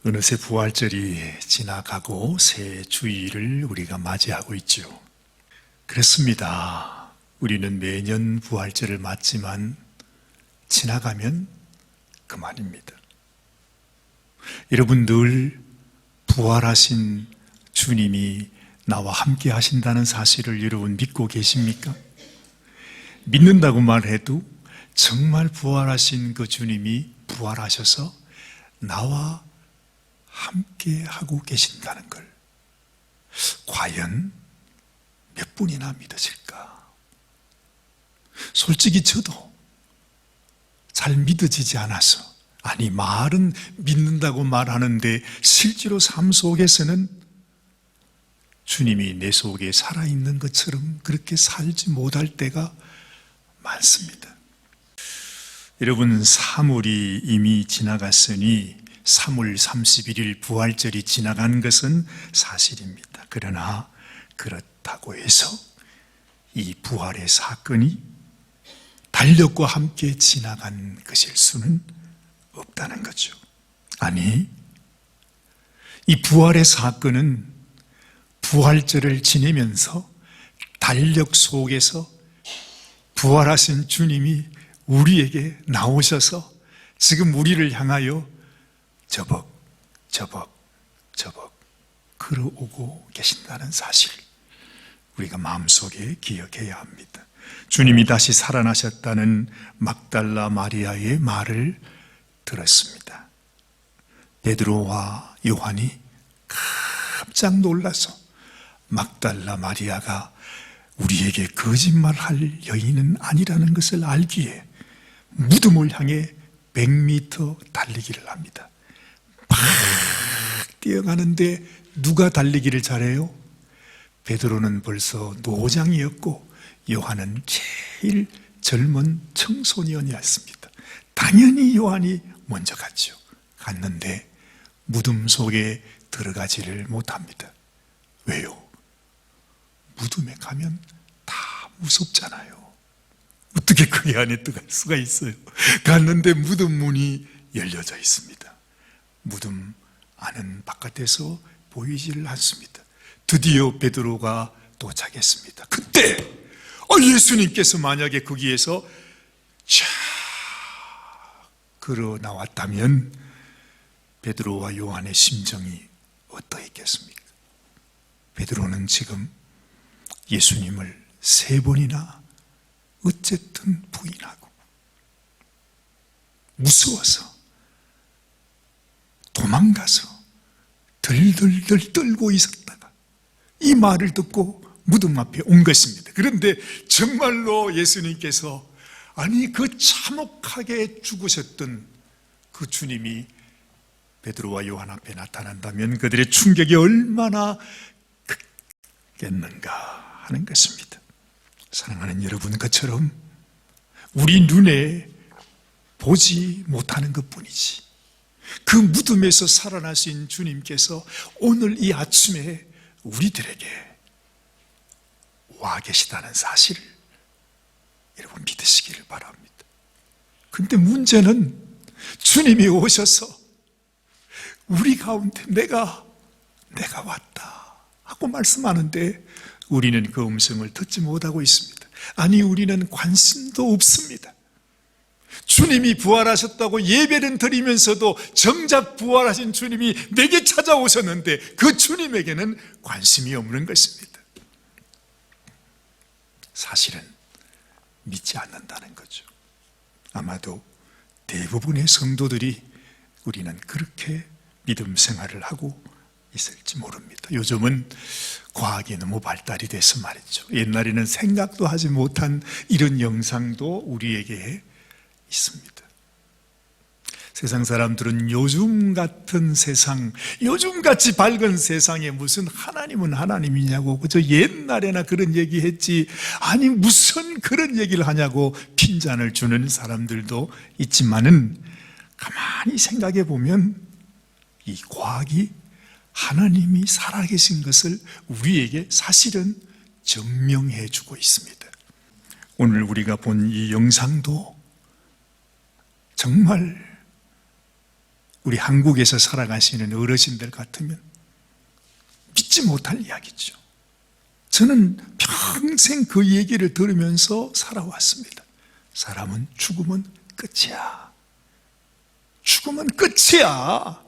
어느새 부활절이 지나가고 새 주일을 우리가 맞이하고 있죠. 그렇습니다. 우리는 매년 부활절을 맞지만 지나가면 그만입니다. 여러분 늘 부활하신 주님이 나와 함께 하신다는 사실을 여러분 믿고 계십니까? 믿는다고 말해도 정말 부활하신 그 주님이 부활하셔서 나와 함께 하고 계신다는 걸 과연 몇 분이나 믿어질까? 솔직히 저도 잘 믿어지지 않아서, 아니 말은 믿는다고 말하는데 실제로 삶 속에서는 주님이 내 속에 살아있는 것처럼 그렇게 살지 못할 때가 많습니다. 여러분, 3월이 이미 지나갔으니 3월 31일 부활절이 지나간 것은 사실입니다. 그러나 그렇다고 해서 이 부활의 사건이 달력과 함께 지나간 것일 수는 없다는 거죠. 아니, 이 부활의 사건은 부활절을 지내면서 달력 속에서 부활하신 주님이 우리에게 나오셔서 지금 우리를 향하여 저벅 걸어오고 계신다는 사실, 우리가 마음속에 기억해야 합니다. 주님이 다시 살아나셨다는 막달라 마리아의 말을 들었습니다. 베드로와 요한이 깜짝 놀라서 막달라 마리아가 우리에게 거짓말할 여인은 아니라는 것을 알기에 무덤을 향해 100m 달리기를 합니다. 막 뛰어가는데 누가 달리기를 잘해요? 베드로는 벌써 노장이었고 요한은 제일 젊은 청소년이었습니다. 당연히 요한이 먼저 갔죠. 갔는데 무덤 속에 들어가지를 못합니다. 왜요? 무덤에 가면 다 무섭잖아요. 어떻게 그 안에 들어갈 수가 있어요? 갔는데 무덤 문이 열려져 있습니다. 무덤 안은 바깥에서 보이질 않습니다. 드디어 베드로가 도착했습니다. 그때 예수님께서 만약에 거기에서 쫙 걸어 나왔다면 베드로와 요한의 심정이 어떠했겠습니까? 베드로는 지금 예수님을 3번이나 어쨌든 부인하고 무서워서 도망가서 덜덜덜 떨고 있었다가 이 말을 듣고 무덤 앞에 온 것입니다. 그런데 정말로 예수님께서, 아니 그 참혹하게 죽으셨던 그 주님이 베드로와 요한 앞에 나타난다면 그들의 충격이 얼마나 크겠는가 하는 것입니다. 사랑하는 여러분, 그처럼 우리 눈에 보지 못하는 것뿐이지 그 무덤에서 살아나신 주님께서 오늘 이 아침에 우리들에게 와 계시다는 사실을 여러분 믿으시기를 바랍니다. 근데 문제는 주님이 오셔서 우리 가운데 내가 왔다 하고 말씀하는데 우리는 그 음성을 듣지 못하고 있습니다. 아니, 우리는 관심도 없습니다. 주님이 부활하셨다고 예배는 드리면서도 정작 부활하신 주님이 내게 찾아오셨는데 그 주님에게는 관심이 없는 것입니다. 사실은 믿지 않는다는 거죠. 아마도 대부분의 성도들이 우리는 그렇게 믿음 생활을 하고 있을지 모릅니다. 요즘은 과학이 너무 발달이 돼서 말이죠. 옛날에는 생각도 하지 못한 이런 영상도 우리에게 있습니다. 세상 사람들은 요즘 같은 세상, 요즘같이 밝은 세상에 무슨 하나님은 하나님이냐고 그저 옛날에나 그런 얘기했지, 아니 무슨 그런 얘기를 하냐고 핀잔을 주는 사람들도 있지만은 가만히 생각해 보면 이 과학이 하나님이 살아계신 것을 우리에게 사실은 증명해 주고 있습니다. 오늘 우리가 본 이 영상도 정말 우리 한국에서 살아가시는 어르신들 같으면 믿지 못할 이야기죠. 저는 평생 그 얘기를 들으면서 살아왔습니다. 사람은 죽으면 끝이야. 죽으면 끝이야.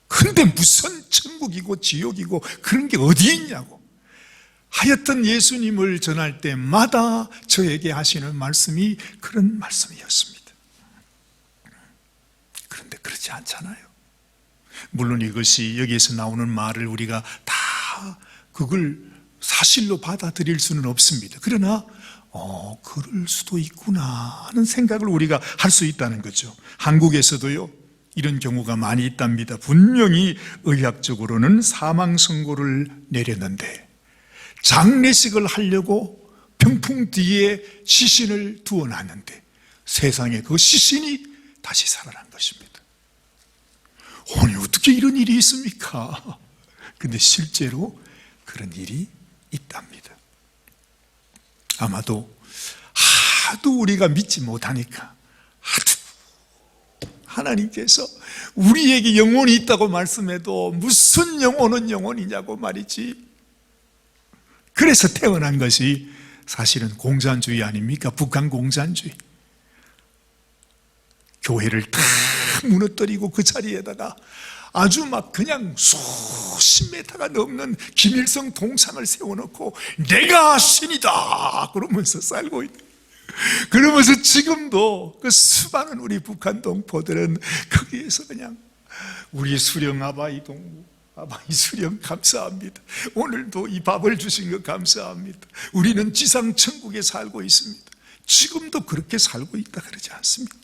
근데 무슨 천국이고 지옥이고 그런 게 어디 있냐고. 하여튼 예수님을 전할 때마다 저에게 하시는 말씀이 그런 말씀이었습니다. 그런데 그렇지 않잖아요. 물론 이것이 여기에서 나오는 말을 우리가 다 그걸 사실로 받아들일 수는 없습니다. 그러나 그럴 수도 있구나 하는 생각을 우리가 할 수 있다는 거죠. 한국에서도요 이런 경우가 많이 있답니다. 분명히 의학적으로는 사망 선고를 내렸는데 장례식을 하려고 병풍 뒤에 시신을 두어놨는데 세상에 그 시신이 다시 살아난 것입니다. 아니 어떻게 이런 일이 있습니까? 근데 실제로 그런 일이 있답니다. 아마도 하도 우리가 믿지 못하니까 하도 하나님께서 우리에게 영혼이 있다고 말씀해도 무슨 영혼은 영혼이냐고 말이지. 그래서 태어난 것이 사실은 공산주의 아닙니까? 북한 공산주의. 교회를 다 무너뜨리고 그 자리에다가 아주 막 그냥 수십 메타가 넘는 김일성 동상을 세워놓고 내가 신이다 그러면서 살고 있는, 그러면서 지금도 그 수많은 우리 북한 동포들은 거기에서 그냥 우리 수령 아바이 동무, 아바이 수령 감사합니다. 오늘도 이 밥을 주신 거 감사합니다. 우리는 지상 천국에 살고 있습니다. 지금도 그렇게 살고 있다 그러지 않습니까?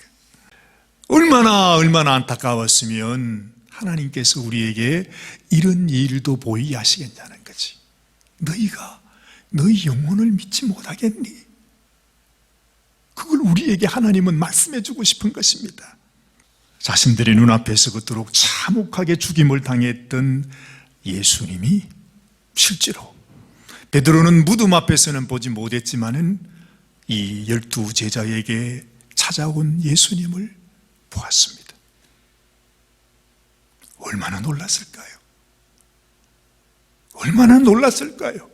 얼마나 안타까웠으면 하나님께서 우리에게 이런 일도 보이게 하시겠냐는 거지. 너희가 너희 영혼을 믿지 못하겠니? 그걸 우리에게 하나님은 말씀해 주고 싶은 것입니다. 자신들의 눈앞에서 그토록 참혹하게 죽임을 당했던 예수님이 실제로 베드로는 무덤 앞에서는 보지 못했지만은 이 12 제자에게 찾아온 예수님을 보았습니다. 얼마나 놀랐을까요? 얼마나 놀랐을까요?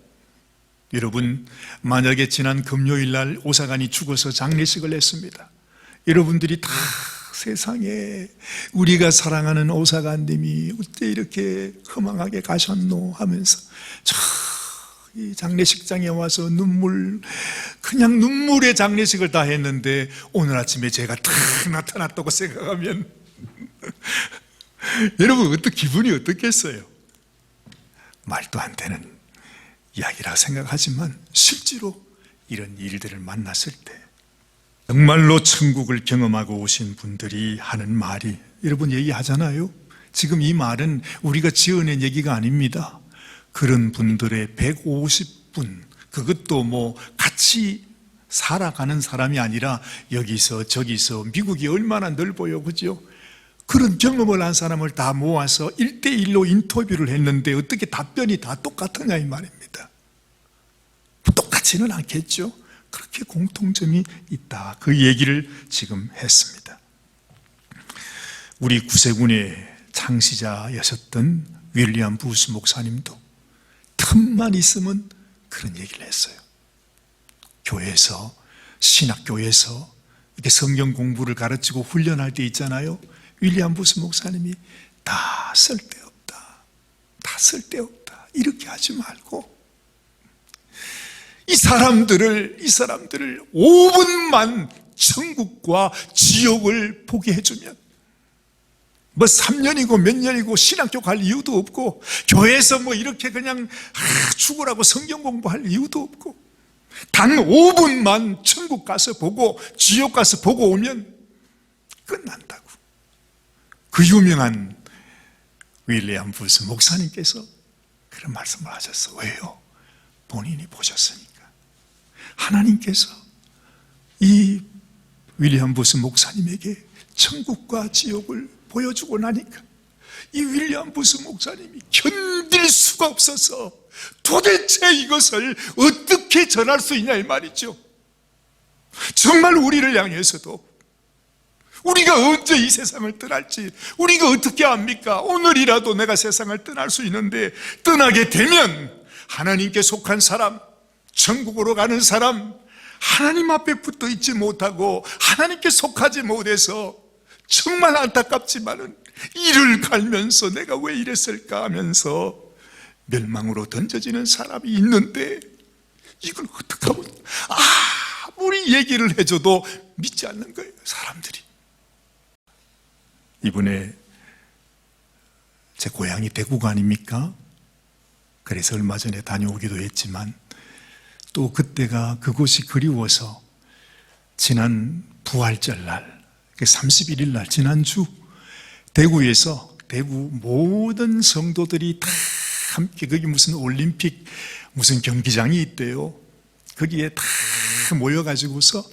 여러분, 만약에 지난 금요일 날 오사관이 죽어서 장례식을 했습니다. 여러분들이 다 세상에 우리가 사랑하는 오사관님이 어째 이렇게 허망하게 가셨노 하면서 이 장례식장에 와서 그냥 눈물의 장례식을 다 했는데 오늘 아침에 제가 딱 나타났다고 생각하면 여러분 기분이 어떻겠어요? 말도 안 되는 이야기라 생각하지만 실제로 이런 일들을 만났을 때 정말로 천국을 경험하고 오신 분들이 하는 말이, 여러분 얘기하잖아요. 지금 이 말은 우리가 지어낸 얘기가 아닙니다. 그런 분들의 150분, 그것도 뭐 같이 살아가는 사람이 아니라 여기서 저기서, 미국이 얼마나 넓어요, 그죠? 그런 경험을 한 사람을 다 모아서 1대1로 인터뷰를 했는데 어떻게 답변이 다 똑같으냐 이 말입니다. 똑같지는 않겠죠. 그렇게 공통점이 있다, 그 얘기를 지금 했습니다. 우리 구세군의 창시자였었던 윌리엄 부스 목사님도 틈만 있으면 그런 얘기를 했어요. 교회에서, 신학교에서 이렇게 성경 공부를 가르치고 훈련할 때 있잖아요. 윌리엄 부스 목사님이 다 쓸데없다, 다 쓸데없다 이렇게 하지 말고 이 사람들을 5분만 천국과 지옥을 보게 해주면 뭐 3년이고 몇 년이고 신학교 갈 이유도 없고 교회에서 뭐 이렇게 그냥 죽으라고 성경 공부할 이유도 없고 단 5분만 천국 가서 보고 지옥 가서 보고 오면 끝난다고. 그 유명한 윌리엄 부스 목사님께서 그런 말씀을 하셨어. 왜요? 본인이 보셨으니까. 하나님께서 이 윌리엄 부스 목사님에게 천국과 지옥을 보여주고 나니까 이 윌리엄 부스 목사님이 견딜 수가 없어서 도대체 이것을 어떻게 전할 수 있냐 이 말이죠. 정말 우리를 향해서도 우리가 언제 이 세상을 떠날지 우리가 어떻게 압니까? 오늘이라도 내가 세상을 떠날 수 있는데, 떠나게 되면 하나님께 속한 사람, 천국으로 가는 사람, 하나님 앞에 붙어 있지 못하고 하나님께 속하지 못해서 정말 안타깝지만은 이를 갈면서 내가 왜 이랬을까 하면서 멸망으로 던져지는 사람이 있는데, 이걸 어떻게 하면 아무리 얘기를 해줘도 믿지 않는 거예요, 사람들이. 이번에 제 고향이 대구가 아닙니까? 그래서 얼마 전에 다녀오기도 했지만, 또 그때가 그곳이 그리워서 지난 부활절 날, 31일 날, 지난주 대구에서 대구 모든 성도들이 다 함께, 거기 무슨 올림픽 무슨 경기장이 있대요. 거기에 다 모여가지고서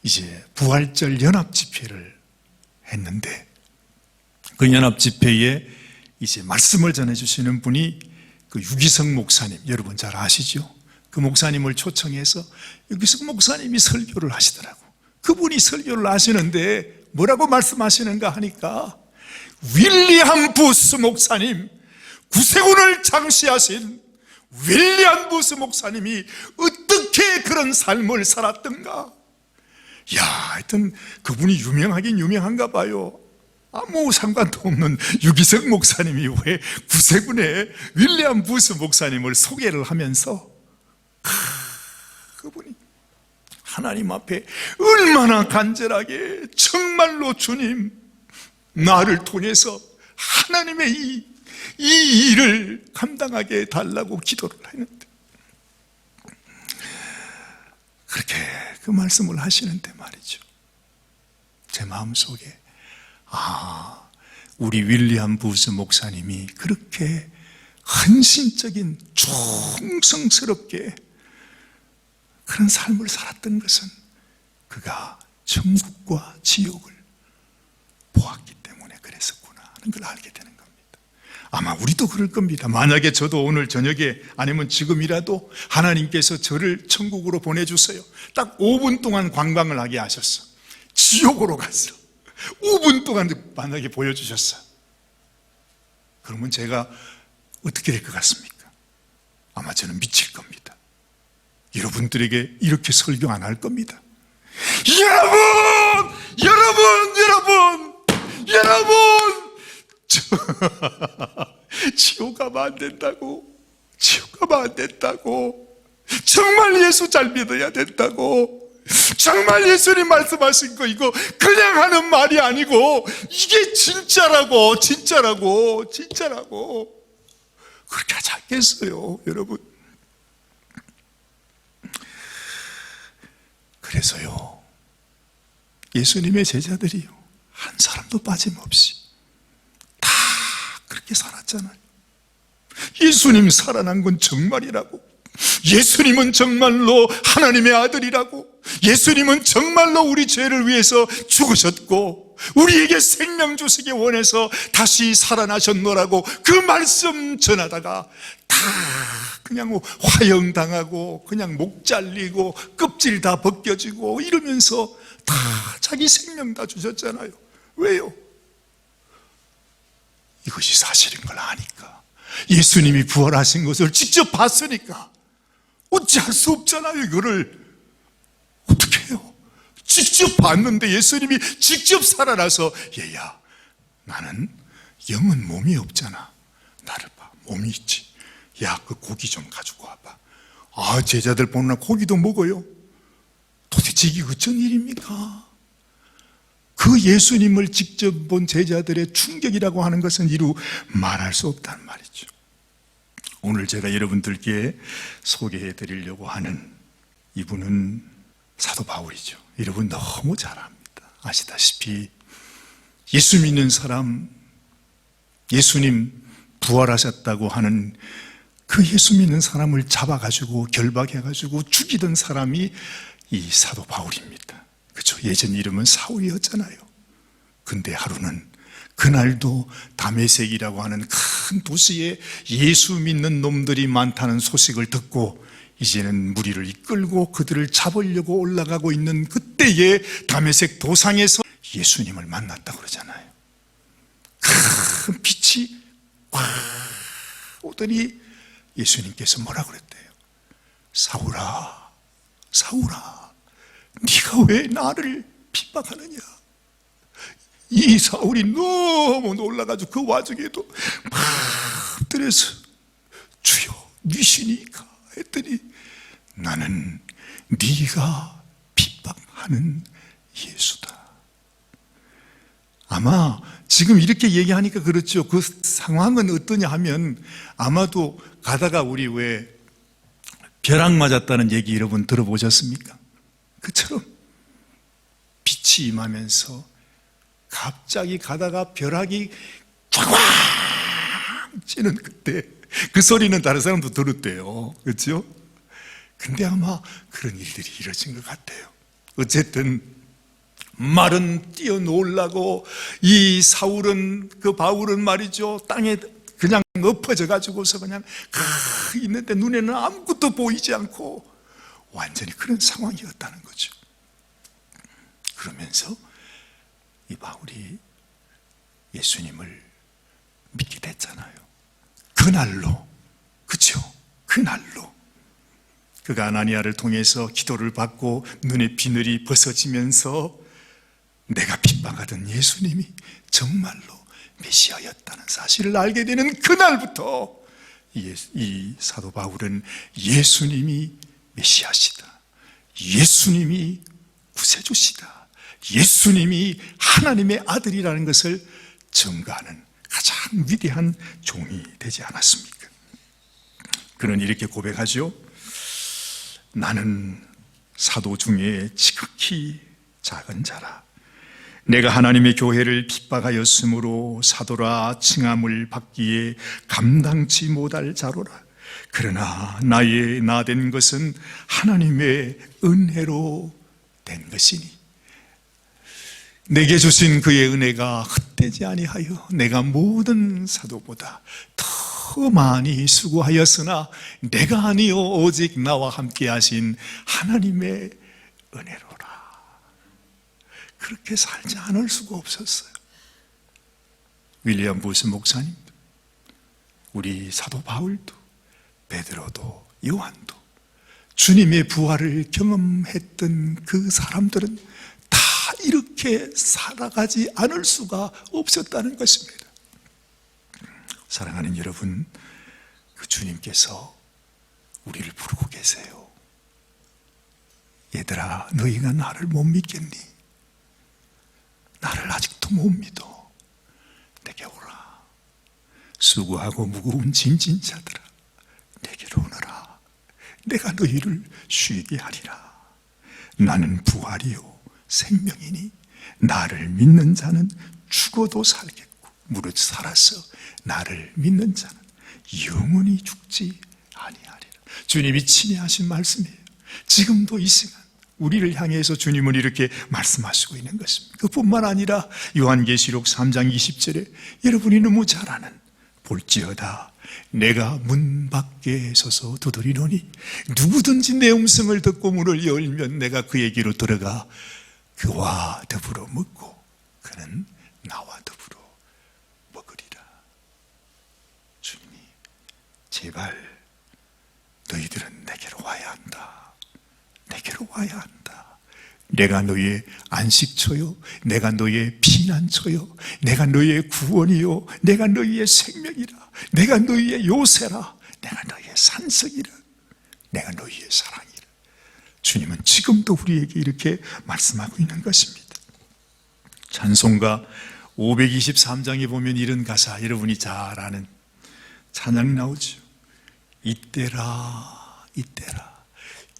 이제 부활절 연합 집회를 했는데, 그 연합 집회에 이제 말씀을 전해주시는 분이 그 유기성 목사님, 여러분 잘 아시죠? 그 목사님을 초청해서 유기성 목사님이 설교를 하시더라고. 그분이 설교를 하시는데 뭐라고 말씀하시는가 하니까, 윌리엄 부스 목사님, 구세군을 장시하신 윌리엄 부스 목사님이 어떻게 그런 삶을 살았던가. 야, 하여튼 그분이 유명하긴 유명한가 봐요. 아무 상관도 없는 유기성 목사님이 왜 구세군의 윌리엄 부스 목사님을 소개를 하면서, 그분이 하나님 앞에 얼마나 간절하게 정말로 주님, 나를 통해서 하나님의 이 일을 감당하게 해달라고 기도를 했는데, 그렇게 그 말씀을 하시는데 말이죠, 제 마음속에 우리 윌리엄 부스 목사님이 그렇게 헌신적인 충성스럽게 그런 삶을 살았던 것은 그가 천국과 지옥을 보았기 때문에 그랬었구나 하는 걸 알게 되는 겁니다. 아마 우리도 그럴 겁니다. 만약에 저도 오늘 저녁에 아니면 지금이라도 하나님께서 저를 천국으로 보내주세요. 딱 5분 동안 관광을 하게 하셨어. 지옥으로 갔어. 5분 동안 만약에 보여주셨어. 그러면 제가 어떻게 될 것 같습니까? 아마 저는 미칠 겁니다. 여러분들에게 이렇게 설교 안 할 겁니다. 여러분! 지옥 가면 안 된다고. 지옥 가면 안 된다고. 정말 예수 잘 믿어야 된다고. 정말 예수님 말씀하신 거 이거 그냥 하는 말이 아니고 이게 진짜라고. 그렇게 하지 않겠어요, 여러분. 그래서요, 예수님의 제자들이요, 한 사람도 빠짐없이 다 그렇게 살았잖아요. 예수님 살아난 건 정말이라고. 예수님은 정말로 하나님의 아들이라고. 예수님은 정말로 우리 죄를 위해서 죽으셨고 우리에게 생명 주시기 원해서 다시 살아나셨노라고 그 말씀 전하다가 다 그냥 화형당하고 그냥 목 잘리고 껍질 다 벗겨지고 이러면서 다 자기 생명 다 주셨잖아요. 왜요? 이것이 사실인 걸 아니까. 예수님이 부활하신 것을 직접 봤으니까 어찌할 수 없잖아요. 이거를 어떻게 해요? 직접 봤는데 예수님이 직접 살아나서, 얘야, 나는 영은 몸이 없잖아. 나를 봐, 몸이 있지. 야, 그 고기 좀 가지고 와봐. 제자들 보느라 고기도 먹어요. 도대체 이게 어쩐 일입니까? 그 예수님을 직접 본 제자들의 충격이라고 하는 것은 이루 말할 수 없단 말이죠. 오늘 제가 여러분들께 소개해 드리려고 하는 이분은 사도 바울이죠. 여러분 너무 잘 압니다. 아시다시피 예수 믿는 사람, 예수님 부활하셨다고 하는 그 예수 믿는 사람을 잡아가지고 결박해가지고 죽이던 사람이 이 사도 바울입니다. 그렇죠? 예전 이름은 사울이었잖아요. 근데 하루는 그날도 다메섹이라고 하는 큰 도시에 예수 믿는 놈들이 많다는 소식을 듣고 이제는 무리를 이끌고 그들을 잡으려고 올라가고 있는 그때에 다메섹 도상에서 예수님을 만났다고 그러잖아요. 큰 빛이 확 오더니 예수님께서 뭐라 그랬대요? 사울아, 사울아, 네가 왜 나를 핍박하느냐? 이 사울이 너무 놀라가지고 그 와중에도 막 엎드려서 주여 니시니까 했더니 나는 네가 핍박하는 예수다. 아마 지금 이렇게 얘기하니까 그렇죠. 그 상황은 어떠냐 하면 아마도 가다가 우리 왜 벼락 맞았다는 얘기 여러분 들어보셨습니까? 그처럼 빛이 임하면서 갑자기 가다가 벼락이 쫙 찌는 그때 그 소리는 다른 사람도 들었대요. 그렇죠? 근데 아마 그런 일들이 이루어진 것 같아요. 어쨌든 말은 뛰어놀라고 이 사울은 그 바울은 말이죠 땅에 그냥 엎어져 가지고서 그냥 있는데 눈에는 아무것도 보이지 않고 완전히 그런 상황이었다는 거죠. 그러면서 이 바울이 예수님을 믿게 됐잖아요. 그날로, 그렇죠? 그날로 그가 아나니아를 통해서 기도를 받고 눈의 비늘이 벗어지면서 내가 핍박하던 예수님이 정말로 메시아였다는 사실을 알게 되는 그날부터 이 사도 바울은 예수님이 메시아시다, 예수님이 구세주시다, 예수님이 하나님의 아들이라는 것을 증거하는 가장 위대한 종이 되지 않았습니까? 그는 이렇게 고백하죠. 나는 사도 중에 지극히 작은 자라. 내가 하나님의 교회를 핍박하였으므로 사도라 칭함을 받기에 감당치 못할 자로라. 그러나 나의 나된 것은 하나님의 은혜로 된 것이니 내게 주신 그의 은혜가 헛되지 아니하여 내가 모든 사도보다 더 많이 수고하였으나 내가 아니요 오직 나와 함께 하신 하나님의 은혜로라. 그렇게 살지 않을 수가 없었어요. 윌리엄 부스 목사님도, 우리 사도 바울도, 베드로도, 요한도 주님의 부활을 경험했던 그 사람들은 다 이렇게 살아가지 않을 수가 없었다는 것입니다. 사랑하는 여러분, 그 주님께서 우리를 부르고 계세요. 얘들아, 너희가 나를 못 믿겠니? 나를 아직도 못 믿어. 내게 오라. 수고하고 무거운 짐진 자들아, 내게로 오너라. 내가 너희를 쉬게 하리라. 나는 부활이요 생명이니 나를 믿는 자는 죽어도 살겠고 무릇 살아서 나를 믿는 자는 영원히 죽지 아니하리라. 주님이 친히 하신 말씀이에요. 지금도 이 시간 우리를 향해서 주님은 이렇게 말씀하시고 있는 것입니다. 그뿐만 아니라 요한계시록 3장 20절에 여러분이 너무 잘 아는 볼지어다 내가 문 밖에 서서 두드리노니 누구든지 내 음성을 듣고 문을 열면 내가 그에게로 들어가 그와 더불어 먹고 그는 나와 더불어 먹으리라. 주님이 제발 너희들은 내게로 와야 한다. 내게로 와야 한다. 내가 너의 안식처요, 내가 너의 피난처요, 내가 너의 구원이요, 내가 너의 생명이라, 내가 너의 요새라, 내가 너의 산성이라, 내가 너의 사랑이라. 주님은 지금도 우리에게 이렇게 말씀하고 있는 것입니다. 찬송가 523장에 보면 이런 가사, 여러분이 잘 아는 찬양 나오죠. 이때라 이때라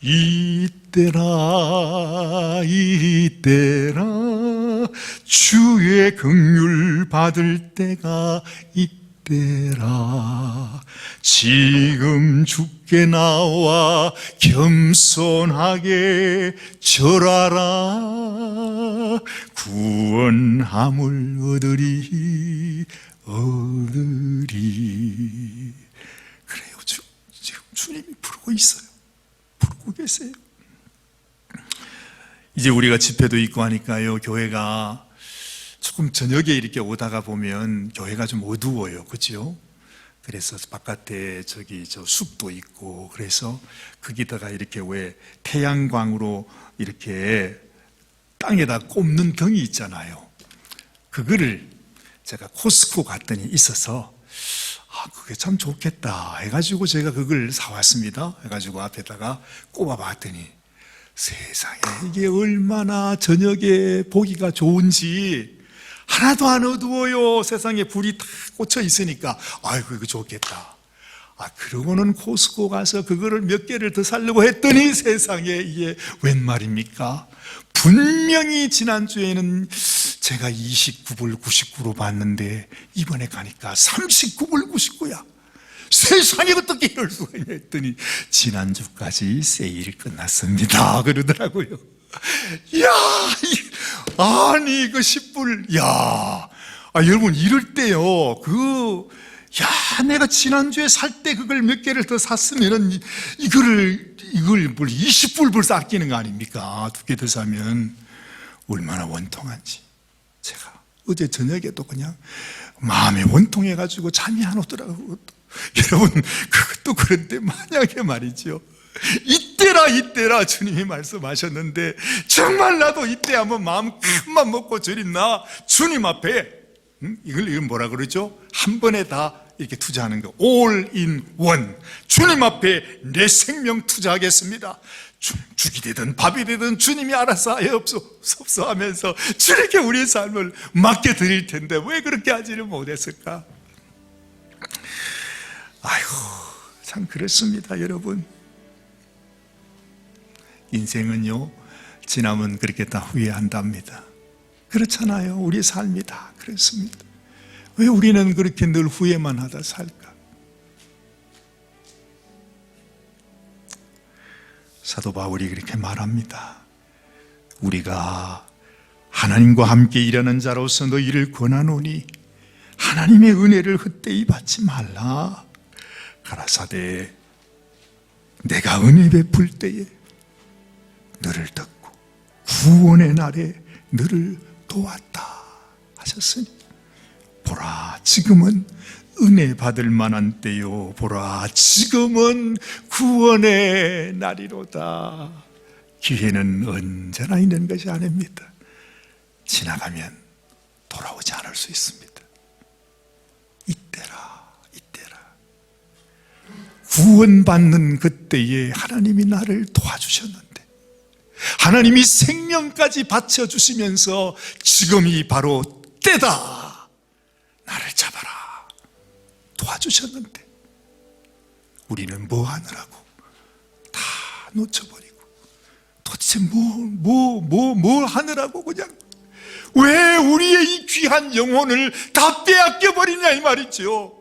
이때라 이때라 주의 긍휼 받을 때가 이때라. 지금 주께 나와 겸손하게 절하라. 구원함을 얻으리 그래요. 지금 주님이 부르고 있어요. 부르고 계세요. 이제 우리가 집회도 있고 하니까요, 교회가 조금 저녁에 이렇게 오다가 보면 교회가 좀 어두워요, 그죠? 그래서 바깥에 저 숲도 있고, 그래서 거기다가 이렇게 왜 태양광으로 이렇게 땅에다 꼽는 등이 있잖아요. 그거를 제가 코스코 갔더니 있어서 그게 참 좋겠다 해가지고 제가 그걸 사왔습니다. 해가지고 앞에다가 꼽아봤더니 세상에 이게 얼마나 저녁에 보기가 좋은지, 하나도 안 어두워요. 세상에 불이 다 꽂혀 있으니까 아이고 이거 좋겠다. 그러고는 코스코 가서 그거를 몇 개를 더 사려고 했더니 세상에 이게 웬 말입니까? 분명히 지난주에는 제가 29불 99로 봤는데 이번에 가니까 39불 99야. 세상에 어떻게 이럴 수가 있냐 했더니 지난주까지 세일이 끝났습니다 그러더라고요. 이야, 아니 이거 10불, 여러분 이럴 때요, 내가 지난주에 살 때 그걸 몇 개를 더 샀으면은 이걸 뭘 20불 아끼는 거 아닙니까? 2개 더 사면 얼마나 원통한지. 제가 어제 저녁에도 그냥 마음이 원통해가지고 잠이 안 오더라고요. 여러분, 그것도 그런데 만약에 말이죠, 이때라 주님이 말씀하셨는데 정말 나도 이때 한번 마음 큰맘 먹고 저리나 주님 앞에 이걸 뭐라 그러죠? 한 번에 다 이렇게 투자하는 거, all in one. 주님 앞에 내 생명 투자하겠습니다. 죽이 되든 밥이 되든 주님이 알아서 하옵소서 하면서 주님께 우리의 삶을 맡겨드릴 텐데 왜 그렇게 하지를 못했을까? 아이고, 참 그렇습니다, 여러분. 인생은요, 지나면 그렇게 다 후회한답니다. 그렇잖아요. 우리의 삶이 다 그렇습니다. 왜 우리는 그렇게 늘 후회만 하다 살까? 사도 바울이 그렇게 말합니다. 우리가 하나님과 함께 일하는 자로서 너희를 권하노니 하나님의 은혜를 헛되이 받지 말라. 가라사대 내가 은혜 베풀 때에 너를 듣고 구원의 날에 너를 도왔다 하셨으니 보라 지금은 은혜 받을 만한 때요, 보라 지금은 구원의 날이로다. 기회는 언제나 있는 것이 아닙니다. 지나가면 돌아오지 않을 수 있습니다. 이때라 구원받는 그때에 하나님이 나를 도와주셨는데, 하나님이 생명까지 바쳐주시면서 지금이 바로 때다, 나를 잡아라 도와주셨는데 우리는 뭐 하느라고 다 놓쳐버리고, 도대체 뭘 하느라고 그냥 왜 우리의 이 귀한 영혼을 다 빼앗겨버리냐 이 말이죠.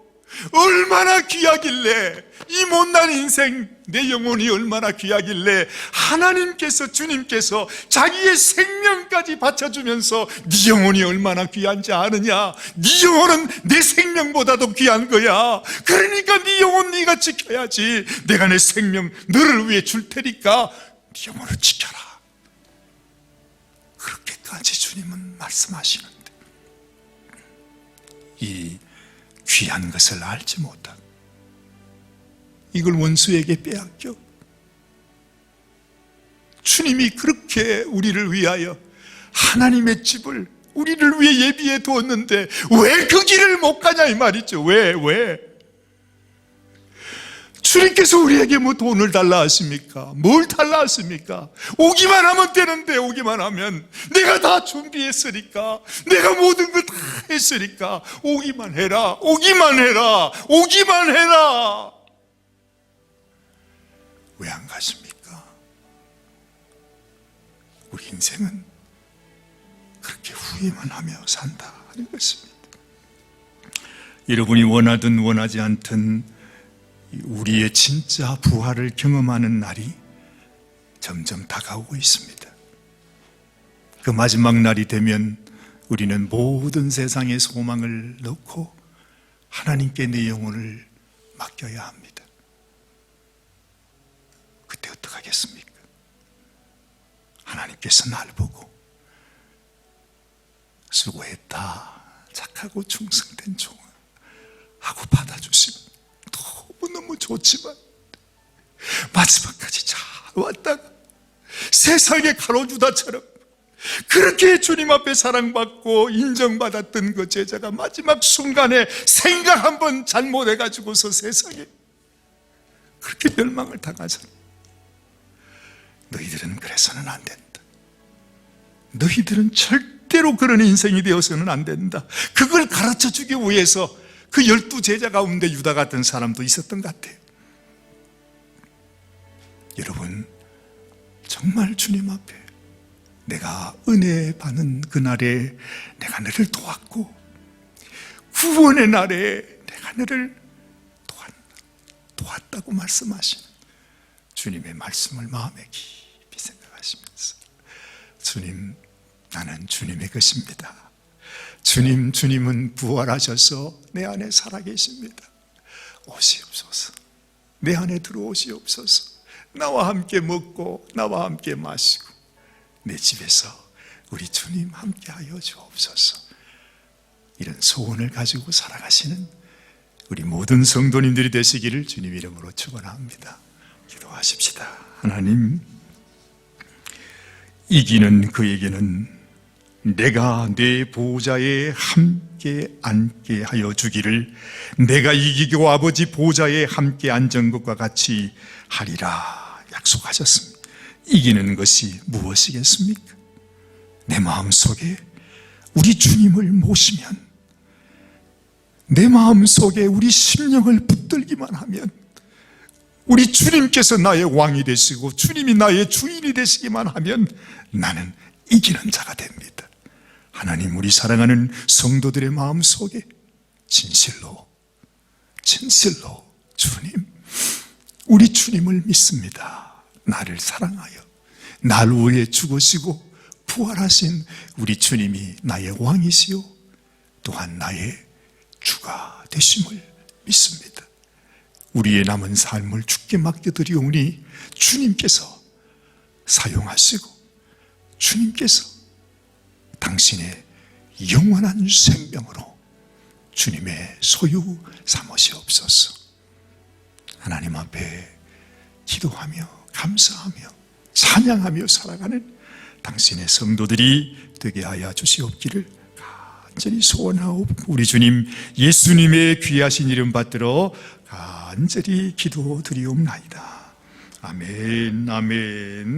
얼마나 귀하길래, 이 못난 인생 내 영혼이 얼마나 귀하길래 하나님께서, 주님께서 자기의 생명까지 바쳐주면서 네 영혼이 얼마나 귀한지 아느냐? 네 영혼은 내 생명보다도 귀한 거야. 그러니까 네 영혼 네가 지켜야지. 내가 내 생명 너를 위해 줄 테니까 네 영혼을 지켜라. 그렇게까지 주님은 말씀하시는데 이 귀한 것을 알지 못하고 이걸 원수에게 빼앗겨. 주님이 그렇게 우리를 위하여 하나님의 집을 우리를 위해 예비해 두었는데 왜 그 길을 못 가냐 이 말이죠. 왜? 주님께서 우리에게 뭐 돈을 달라 하십니까? 뭘 달라 하십니까? 오기만 하면 되는데, 오기만 하면 내가 다 준비했으니까, 내가 모든 걸 다 했으니까 오기만 해라. 왜 안 가십니까? 우리 인생은 그렇게 후회만 하며 산다 하는 것입니다. 여러분이 원하든 원하지 않든 우리의 진짜 부활을 경험하는 날이 점점 다가오고 있습니다. 그 마지막 날이 되면 우리는 모든 세상의 소망을 놓고 하나님께 내 영혼을 맡겨야 합니다. 그때 어떡하겠습니까? 하나님께서 날 보고 수고했다, 착하고 충성된 종 하고 받아주시면 너무너무 좋지만 마지막까지 잘 왔다가 세상에 가로주다처럼 그렇게 주님 앞에 사랑받고 인정받았던 그 제자가 마지막 순간에 생각 한번 잘못해가지고서 세상에 그렇게 멸망을 당하잖아. 너희들은 그래서는 안 된다. 너희들은 절대로 그런 인생이 되어서는 안 된다. 그걸 가르쳐주기 위해서 그 12제자 가운데 유다 같은 사람도 있었던 것 같아요. 여러분, 정말 주님 앞에 내가 은혜 받는 그날에 내가 너를 도왔고, 구원의 날에 내가 너를 도왔다고 말씀하시는 주님의 말씀을 마음에 깊이 생각하시면서, 주님, 나는 주님의 것입니다. 주님은 부활하셔서 내 안에 살아계십니다. 오시옵소서. 내 안에 들어오시옵소서. 나와 함께 먹고 나와 함께 마시고 내 집에서 우리 주님 함께하여 주옵소서. 이런 소원을 가지고 살아가시는 우리 모든 성도님들이 되시기를 주님 이름으로 축원합니다. 기도하십시다. 하나님, 이기는 그에게는 내가 내 보좌에 함께 앉게 하여 주기를, 내가 이기고 아버지 보좌에 함께 앉은 것과 같이 하리라 약속하셨습니다. 이기는 것이 무엇이겠습니까? 내 마음속에 우리 주님을 모시면, 내 마음속에 우리 심령을 붙들기만 하면, 우리 주님께서 나의 왕이 되시고 주님이 나의 주인이 되시기만 하면 나는 이기는 자가 됩니다. 하나님, 우리 사랑하는 성도들의 마음속에 진실로 주님, 우리 주님을 믿습니다. 나를 사랑하여 날 위해 죽으시고 부활하신 우리 주님이 나의 왕이시요 또한 나의 주가 되심을 믿습니다. 우리의 남은 삶을 주께 맡겨드리오니 주님께서 사용하시고 주님께서 당신의 영원한 생명으로 주님의 소유 삼으시옵소서. 하나님 앞에 기도하며 감사하며 찬양하며 살아가는 당신의 성도들이 되게 하여 주시옵기를 간절히 소원하옵고, 우리 주님 예수님의 귀하신 이름 받들어 간절히 기도드리옵나이다. 아멘, 아멘.